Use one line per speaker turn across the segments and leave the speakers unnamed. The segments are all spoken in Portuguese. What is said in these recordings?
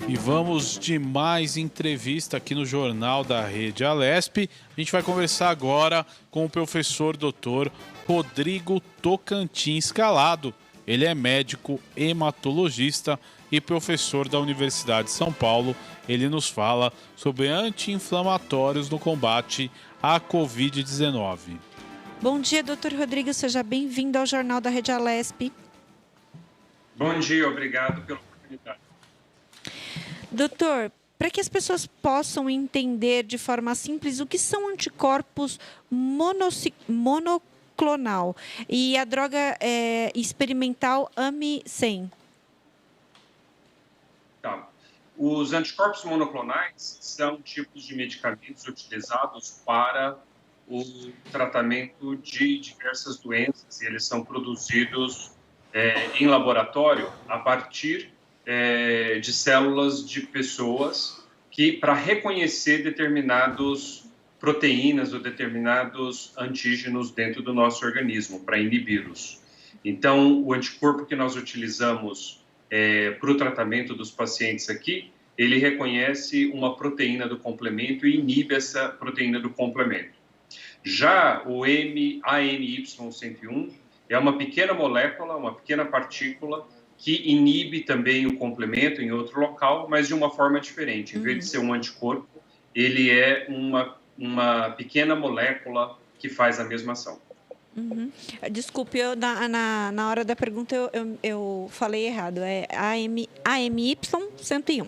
E vamos de mais entrevista aqui no Jornal da Rede Alesp. A gente vai conversar agora com o professor Dr. Rodrigo Tocantins Calado. Ele é médico hematologista e professor da Universidade de São Paulo. Ele nos fala sobre anti-inflamatórios no combate à Covid-19.
Bom dia, doutor Rodrigo. Seja bem-vindo ao Jornal da Rede Alesp.
Bom dia, obrigado pela oportunidade.
Doutor, para que as pessoas possam entender de forma simples o que são anticorpos monoclonal e a droga experimental AMI-100?
Tá. Os anticorpos monoclonais são tipos de medicamentos utilizados para o tratamento de diversas doenças e eles são produzidos em laboratório a partir de células de pessoas que, para reconhecer determinados proteínas ou determinados antígenos dentro do nosso organismo, para inibi-los. Então, o anticorpo que nós utilizamos para o tratamento dos pacientes aqui, ele reconhece uma proteína do complemento e inibe essa proteína do complemento. Já o ANY101 é uma pequena molécula, uma pequena partícula que inibe também o complemento em outro local, mas de uma forma diferente. Em vez de ser um anticorpo, ele é uma pequena molécula que faz a mesma ação.
Desculpe, na hora da pergunta eu falei errado. É AMY101.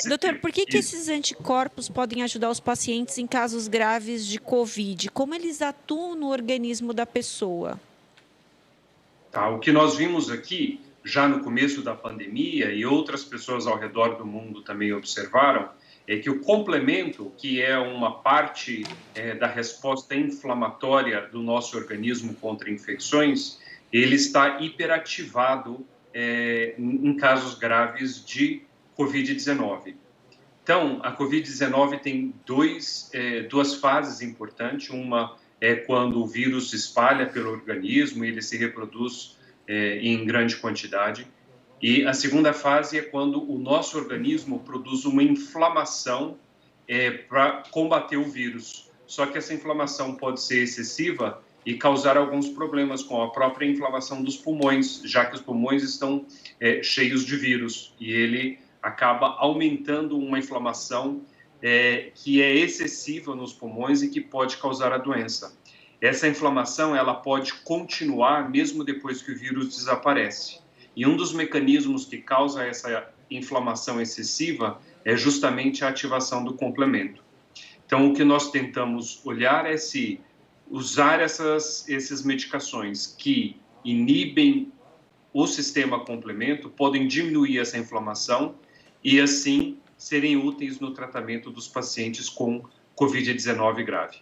Doutor, por que esses anticorpos podem ajudar os pacientes em casos graves de Covid? Como eles atuam no organismo da pessoa?
Tá, o que nós vimos aqui, já no começo da pandemia, e outras pessoas ao redor do mundo também observaram, é que o complemento, que é uma parte da resposta inflamatória do nosso organismo contra infecções, ele está hiperativado em casos graves de Covid-19. Então, a Covid-19 tem duas fases importantes. Uma é quando o vírus se espalha pelo organismo e ele se reproduz em grande quantidade. E a segunda fase é quando o nosso organismo produz uma inflamação para combater o vírus. Só que essa inflamação pode ser excessiva e causar alguns problemas com a própria inflamação dos pulmões, já que os pulmões estão cheios de vírus e ele acaba aumentando uma inflamação que é excessiva nos pulmões e que pode causar a doença. Essa inflamação ela pode continuar mesmo depois que o vírus desaparece. E um dos mecanismos que causa essa inflamação excessiva é justamente a ativação do complemento. Então, o que nós tentamos olhar é se usar essas medicações que inibem o sistema complemento podem diminuir essa inflamação e, assim, serem úteis no tratamento dos pacientes com Covid-19 grave.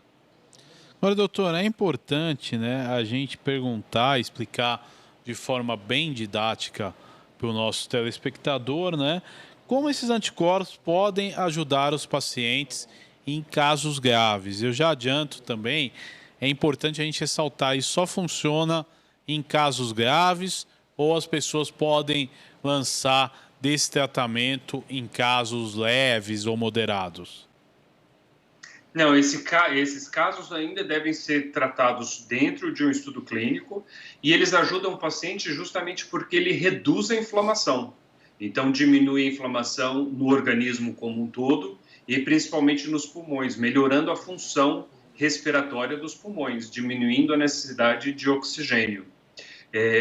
Agora, doutor, é importante, né, a gente perguntar, explicar de forma bem didática para o nosso telespectador, né, como esses anticorpos podem ajudar os pacientes em casos graves. Eu já adianto também, é importante a gente ressaltar, isso só funciona em casos graves ou as pessoas podem lançar desse tratamento em casos leves ou moderados?
Não, esses casos ainda devem ser tratados dentro de um estudo clínico e eles ajudam o paciente justamente porque ele reduz a inflamação. Então, diminui a inflamação no organismo como um todo e principalmente nos pulmões, melhorando a função respiratória dos pulmões, diminuindo a necessidade de oxigênio.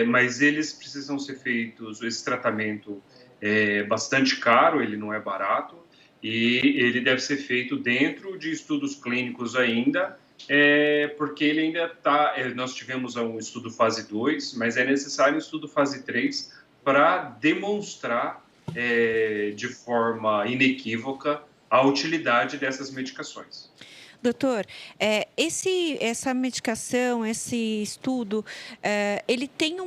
Mas eles precisam ser feitos, esse tratamento é bastante caro, ele não é barato, e ele deve ser feito dentro de estudos clínicos ainda, porque ele ainda está... nós tivemos um estudo fase 2, mas é necessário um estudo fase 3 para demonstrar de forma inequívoca a utilidade dessas medicações.
Doutor, essa medicação, esse estudo, ele tem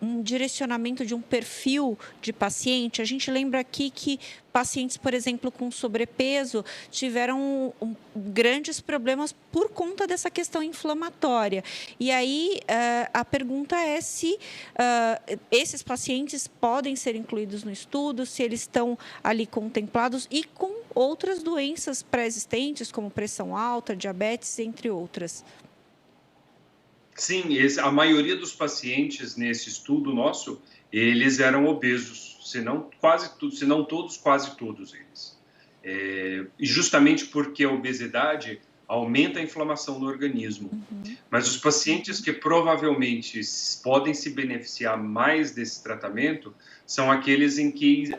um direcionamento de um perfil de paciente? A gente lembra aqui que pacientes, por exemplo, com sobrepeso, tiveram grandes problemas por conta dessa questão inflamatória. E aí, a pergunta é se esses pacientes podem ser incluídos no estudo, se eles estão ali contemplados e com outras doenças pré-existentes, como pressão alta, diabetes, entre outras.
Sim, a maioria dos pacientes nesse estudo nosso, eles eram obesos, se não quase tudo, se não todos, quase todos eles. E justamente porque a obesidade aumenta a inflamação no organismo. Mas os pacientes que provavelmente podem se beneficiar mais desse tratamento são aqueles em que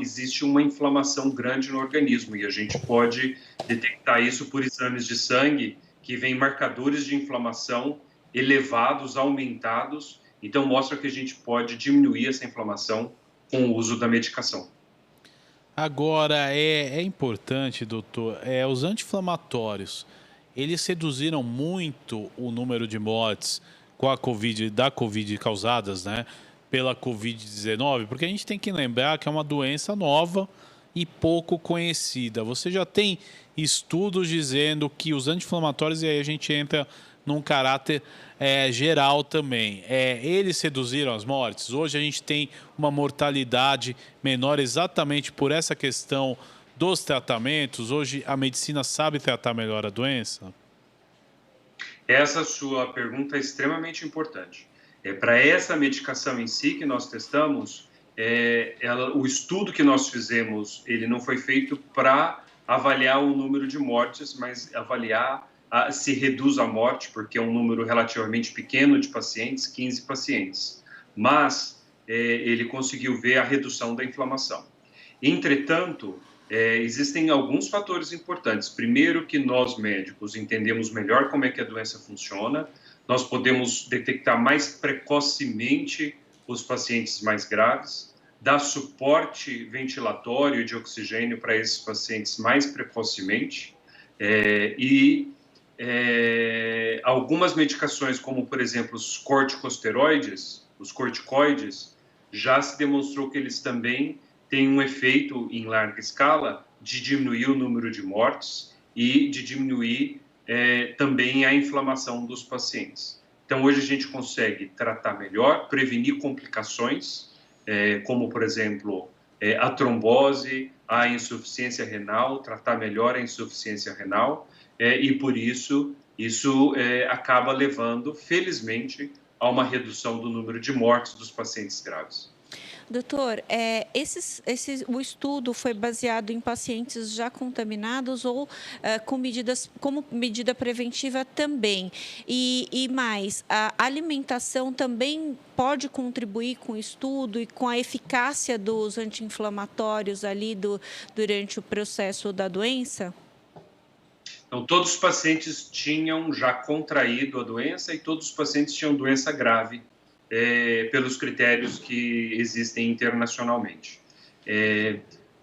existe uma inflamação grande no organismo, e a gente pode detectar isso por exames de sangue que vêm marcadores de inflamação elevados, aumentados, então mostra que a gente pode diminuir essa inflamação com o uso da medicação.
Agora, é importante, doutor, os anti-inflamatórios, eles reduziram muito o número de mortes com a da Covid causadas, né, pela Covid-19, porque a gente tem que lembrar que é uma doença nova e pouco conhecida. Você já tem estudos dizendo que os anti-inflamatórios, e aí a gente entra num caráter geral também, eles reduziram as mortes. Hoje a gente tem uma mortalidade menor exatamente por essa questão dos tratamentos. Hoje a medicina sabe tratar melhor a doença?
Essa sua pergunta é extremamente importante. Para essa medicação em si que nós testamos, o estudo que nós fizemos, ele não foi feito para avaliar o número de mortes, mas avaliar se reduz a morte, porque é um número relativamente pequeno de pacientes, 15 pacientes. Mas ele conseguiu ver a redução da inflamação. Entretanto, existem alguns fatores importantes. Primeiro, que nós médicos entendemos melhor como é que a doença funciona, nós podemos detectar mais precocemente os pacientes mais graves, dar suporte ventilatório de oxigênio para esses pacientes mais precocemente, algumas medicações, como por exemplo os corticosteroides, os corticoides, já se demonstrou que eles também têm um efeito em larga escala de diminuir o número de mortes e de diminuir também a inflamação dos pacientes. Então hoje a gente consegue tratar melhor, prevenir complicações, como por exemplo a trombose, a insuficiência renal, tratar melhor a insuficiência renal, e por isso acaba levando, felizmente, a uma redução do número de mortes dos pacientes graves.
Doutor, o estudo foi baseado em pacientes já contaminados ou como medida preventiva também? E mais, a alimentação também pode contribuir com o estudo e com a eficácia dos anti-inflamatórios ali durante o processo da doença?
Então, todos os pacientes tinham já contraído a doença e todos os pacientes tinham doença grave, pelos critérios que existem internacionalmente.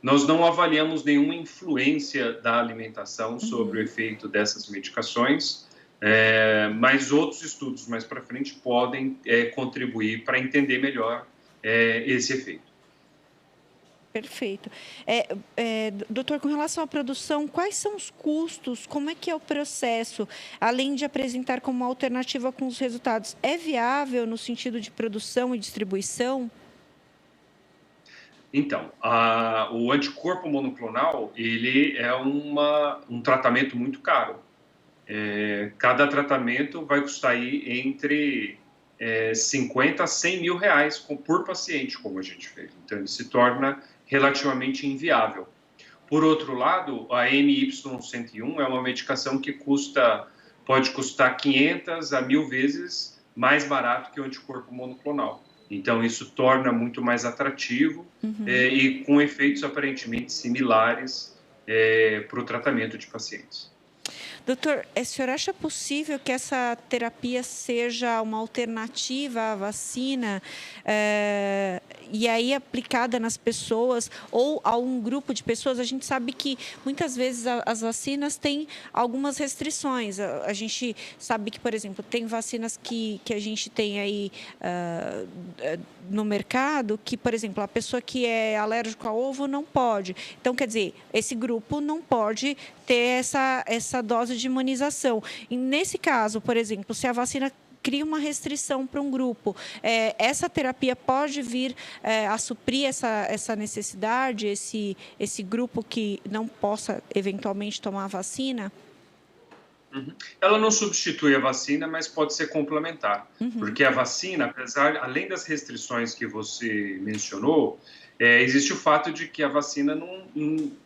Nós não avaliamos nenhuma influência da alimentação sobre o efeito dessas medicações, mas outros estudos mais para frente podem contribuir para entender melhor esse efeito.
Perfeito. Doutor, com relação à produção, quais são os custos? Como é que é o processo? Além de apresentar como alternativa com os resultados, é viável no sentido de produção e distribuição?
Então, o anticorpo monoclonal, ele é um tratamento muito caro. Cada tratamento vai custar aí entre 50 a 100 mil reais por paciente, como a gente fez. Então, ele se torna relativamente inviável. Por outro lado, a NY-101 é uma medicação que pode custar 500 a 1.000 vezes mais barato que o anticorpo monoclonal. Então, isso torna muito mais atrativo e com efeitos aparentemente similares para o tratamento de pacientes.
Doutor, o senhor acha possível que essa terapia seja uma alternativa à vacina, e aí aplicada nas pessoas ou a um grupo de pessoas? A gente sabe que muitas vezes as vacinas têm algumas restrições. A gente sabe que, por exemplo, tem vacinas que a gente tem aí no mercado que, por exemplo, a pessoa que é alérgica a ovo não pode. Então, quer dizer, esse grupo não pode ter essa dose de imunização. E nesse caso, por exemplo, se a vacina cria uma restrição para um grupo, essa terapia pode vir a suprir essa necessidade, esse grupo que não possa eventualmente tomar a vacina?
Ela não substitui a vacina, mas pode ser complementar, porque a vacina, além das restrições que você mencionou, existe o fato de que a vacina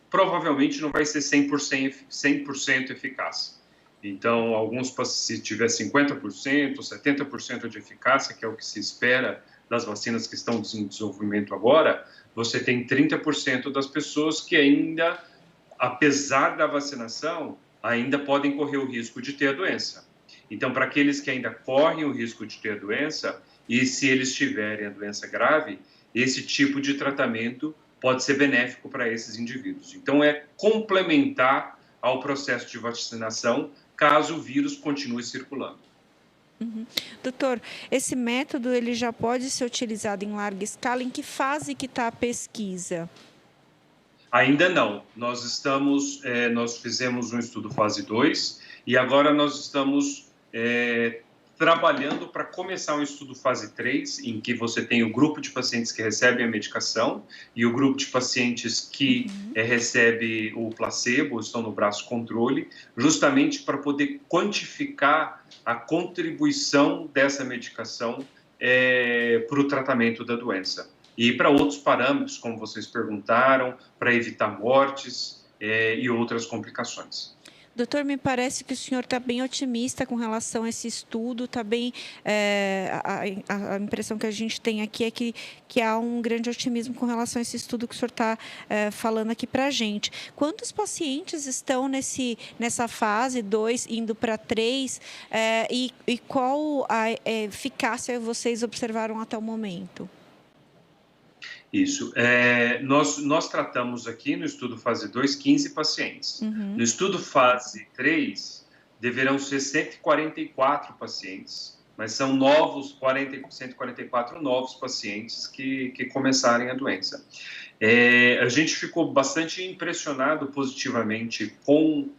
provavelmente não vai ser 100% eficaz. Então, se tiver 50%, 70% de eficácia, que é o que se espera das vacinas que estão em desenvolvimento agora, você tem 30% das pessoas que ainda, apesar da vacinação, ainda podem correr o risco de ter a doença. Então, para aqueles que ainda correm o risco de ter a doença, e se eles tiverem a doença grave, esse tipo de tratamento pode ser benéfico para esses indivíduos. Então, é complementar ao processo de vacinação, caso o vírus continue circulando.
Doutor, esse método ele já pode ser utilizado em larga escala? Em que fase que está a pesquisa?
Ainda não. Nós fizemos um estudo fase 2 e agora nós estamos trabalhando para começar um estudo fase 3, em que você tem o grupo de pacientes que recebem a medicação e o grupo de pacientes que recebe o placebo, estão no braço controle, justamente para poder quantificar a contribuição dessa medicação para o tratamento da doença. E para outros parâmetros, como vocês perguntaram, para evitar mortes e outras complicações.
Doutor, me parece que o senhor está bem otimista com relação a esse estudo, está bem, a impressão que a gente tem aqui é que há um grande otimismo com relação a esse estudo que o senhor está falando aqui para a gente. Quantos pacientes estão nessa fase 2, indo para 3, e qual a eficácia vocês observaram até o momento?
Isso. Nós tratamos aqui no estudo fase 2 15 pacientes. No estudo fase 3, deverão ser 144 pacientes, mas são 144 novos pacientes que começarem a doença. A gente ficou bastante impressionado positivamente com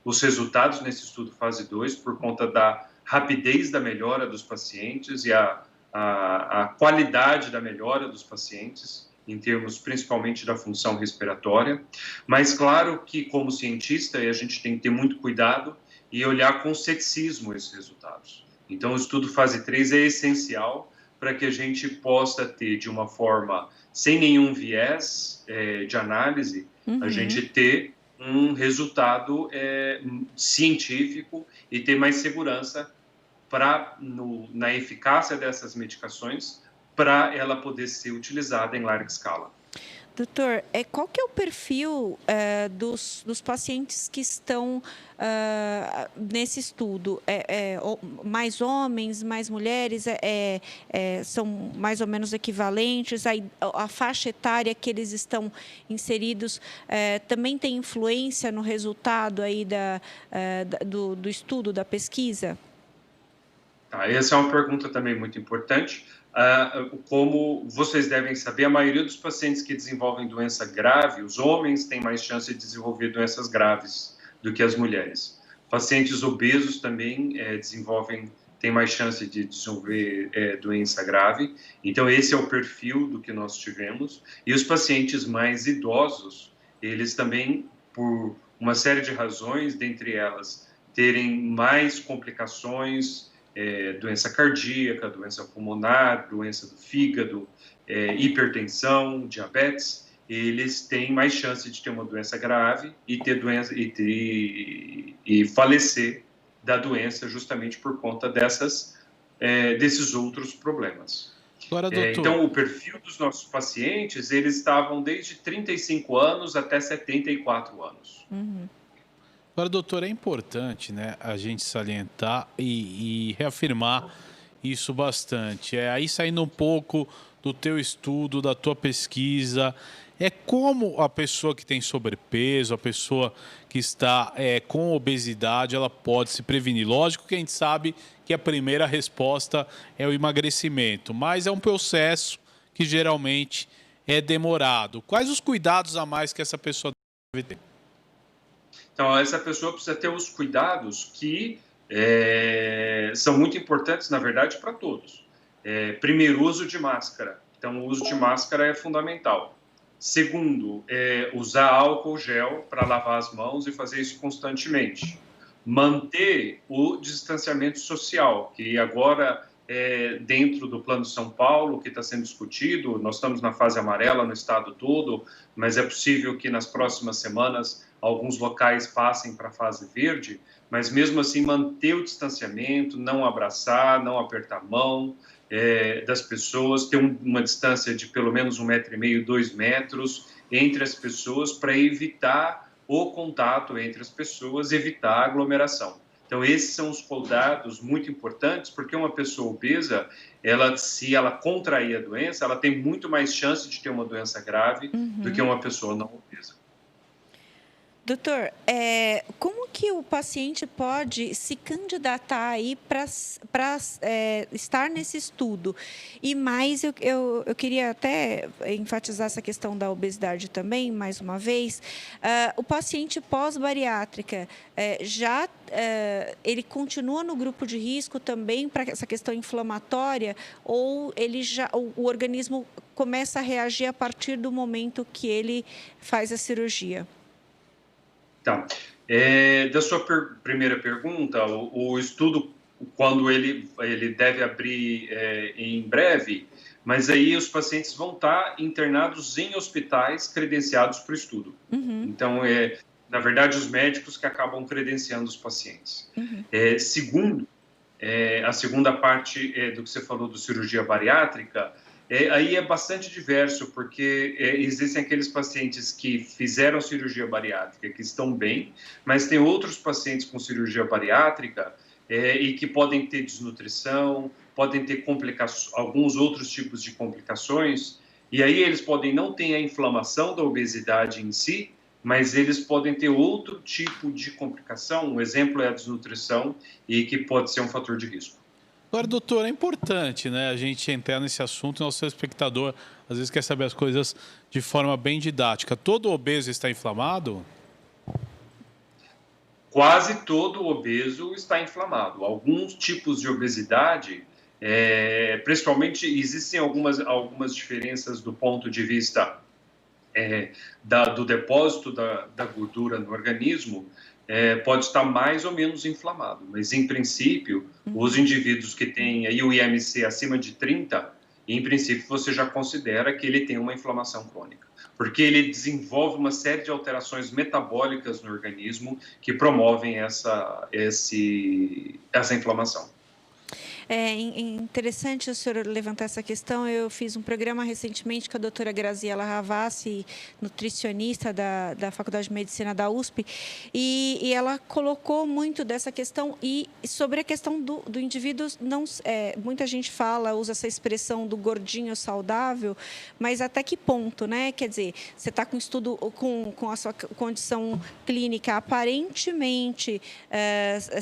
os resultados nesse estudo fase 2, por conta da rapidez da melhora dos pacientes e a qualidade da melhora dos pacientes, em termos principalmente da função respiratória, mas claro que, como cientista, a gente tem que ter muito cuidado e olhar com ceticismo esses resultados. Então, o estudo fase 3 é essencial para que a gente possa ter, de uma forma sem nenhum viés de análise, a gente ter um resultado científico e ter mais segurança na eficácia dessas medicações, para ela poder ser utilizada em larga escala.
Doutor, qual que é o perfil dos pacientes que estão nesse estudo? Mais homens, mais mulheres? São mais ou menos equivalentes? A faixa etária que eles estão inseridos também tem influência no resultado aí do estudo, da pesquisa?
Essa é uma pergunta também muito importante. Como vocês devem saber, a maioria dos pacientes que desenvolvem doença grave, os homens têm mais chance de desenvolver doenças graves do que as mulheres. Pacientes obesos também têm mais chance de desenvolver doença grave. Então, esse é o perfil do que nós tivemos. E os pacientes mais idosos, eles também, por uma série de razões, dentre elas, terem mais complicações, doença cardíaca, doença pulmonar, doença do fígado, hipertensão, diabetes, eles têm mais chance de ter uma doença grave e falecer da doença justamente por conta desses outros problemas.
Agora, doutor.
Então, o perfil dos nossos pacientes, eles estavam desde 35 anos até 74 anos.
Agora, doutor, é importante, né, a gente salientar e reafirmar isso bastante. Aí saindo um pouco do teu estudo, da tua pesquisa, é como a pessoa que tem sobrepeso, a pessoa que está com obesidade, ela pode se prevenir. Lógico que a gente sabe que a primeira resposta é o emagrecimento, mas é um processo que geralmente é demorado. Quais os cuidados a mais que essa pessoa deve ter?
Então, essa pessoa precisa ter os cuidados que são muito importantes, na verdade, para todos. Primeiro, uso de máscara. Então, o uso de máscara é fundamental. Segundo, usar álcool gel para lavar as mãos e fazer isso constantemente. Manter o distanciamento social, que agora, dentro do Plano São Paulo, que está sendo discutido, nós estamos na fase amarela no estado todo, mas é possível que nas próximas semanas alguns locais passem para a fase verde, mas mesmo assim manter o distanciamento, não abraçar, não apertar a mão das pessoas, ter uma distância de pelo menos 1,5 m, 2 metros entre as pessoas para evitar o contato entre as pessoas, evitar a aglomeração. Então, esses são os cuidados muito importantes, porque uma pessoa obesa, se ela contrair a doença, ela tem muito mais chance de ter uma doença grave do que uma pessoa não obesa.
Doutor, como que o paciente pode se candidatar aí para estar nesse estudo? E mais, eu queria até enfatizar essa questão da obesidade também, mais uma vez. O paciente pós-bariátrica, ele continua no grupo de risco também para essa questão inflamatória, ou o organismo começa a reagir a partir do momento que ele faz a cirurgia?
Tá. Da sua primeira pergunta, o estudo, quando ele deve abrir em breve, mas aí os pacientes vão estar internados em hospitais credenciados para o estudo. Então, na verdade, os médicos que acabam credenciando os pacientes. Segundo, a segunda parte do que você falou do cirurgia bariátrica, aí é bastante diverso, porque existem aqueles pacientes que fizeram cirurgia bariátrica, que estão bem, mas tem outros pacientes com cirurgia bariátrica e que podem ter desnutrição, podem ter alguns outros tipos de complicações, e aí eles podem não ter a inflamação da obesidade em si, mas eles podem ter outro tipo de complicação. Um exemplo é a desnutrição, e que pode ser um fator de risco.
Agora, doutor, é importante, né, a gente entrar nesse assunto. Nosso espectador às vezes quer saber as coisas de forma bem didática. Todo obeso está inflamado?
Quase todo obeso está inflamado. Alguns tipos de obesidade, principalmente, existem algumas diferenças do ponto de vista do depósito da gordura no organismo, pode estar mais ou menos inflamado, mas em princípio, os indivíduos que têm aí o IMC acima de 30, em princípio você já considera que ele tem uma inflamação crônica, porque ele desenvolve uma série de alterações metabólicas no organismo que promovem essa inflamação.
É interessante o senhor levantar essa questão. Eu fiz um programa recentemente com a doutora Graziela Ravassi, nutricionista da Faculdade de Medicina da USP, e ela colocou muito dessa questão e sobre a questão do indivíduo. Muita gente usa essa expressão do gordinho saudável, mas até que ponto, né? Quer dizer, você está com estudo com a sua condição clínica aparentemente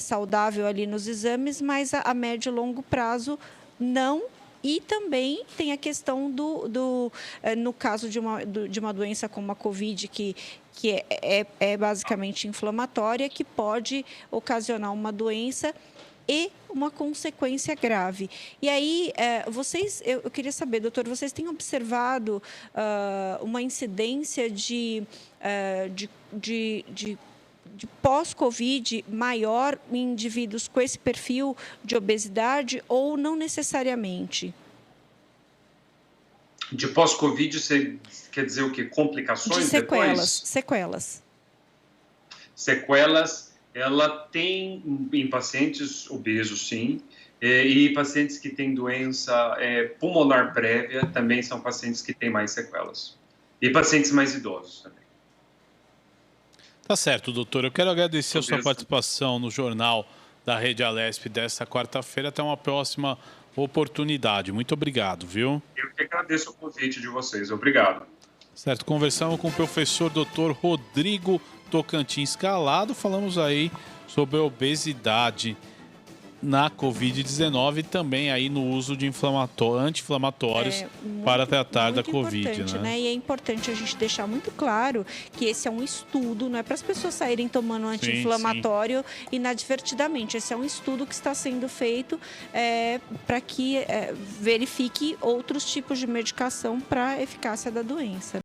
saudável ali nos exames, mas a médio e longo prazo não. E também tem a questão no caso de uma doença como a Covid, que é basicamente inflamatória, que pode ocasionar uma doença e uma consequência grave. E aí, eu queria saber, doutor, vocês têm observado uma incidência de pós-Covid maior em indivíduos com esse perfil de obesidade ou não necessariamente?
De pós-Covid, você quer dizer o quê? Complicações
de sequelas,
depois?
Sequelas.
Sequelas, ela tem em pacientes obesos, sim, e pacientes que têm doença pulmonar prévia também são pacientes que têm mais sequelas. E pacientes mais idosos também.
Tá certo, doutor. Eu quero agradecer a sua
Beleza.
participação no Jornal da Rede Alesp desta quarta-feira. Até uma próxima oportunidade. Muito obrigado, viu?
Eu que agradeço o convite de vocês. Obrigado.
Certo, conversamos com o professor Dr. Rodrigo Tocantins Calado. Falamos aí sobre a obesidade na Covid-19 e também aí no uso de anti-inflamatórios para tratar da Covid,
importante,
né?
E é importante a gente deixar muito claro que esse é um estudo, não é para as pessoas saírem tomando anti-inflamatório inadvertidamente. Esse é um estudo que está sendo feito para que verifique outros tipos de medicação para a eficácia da doença.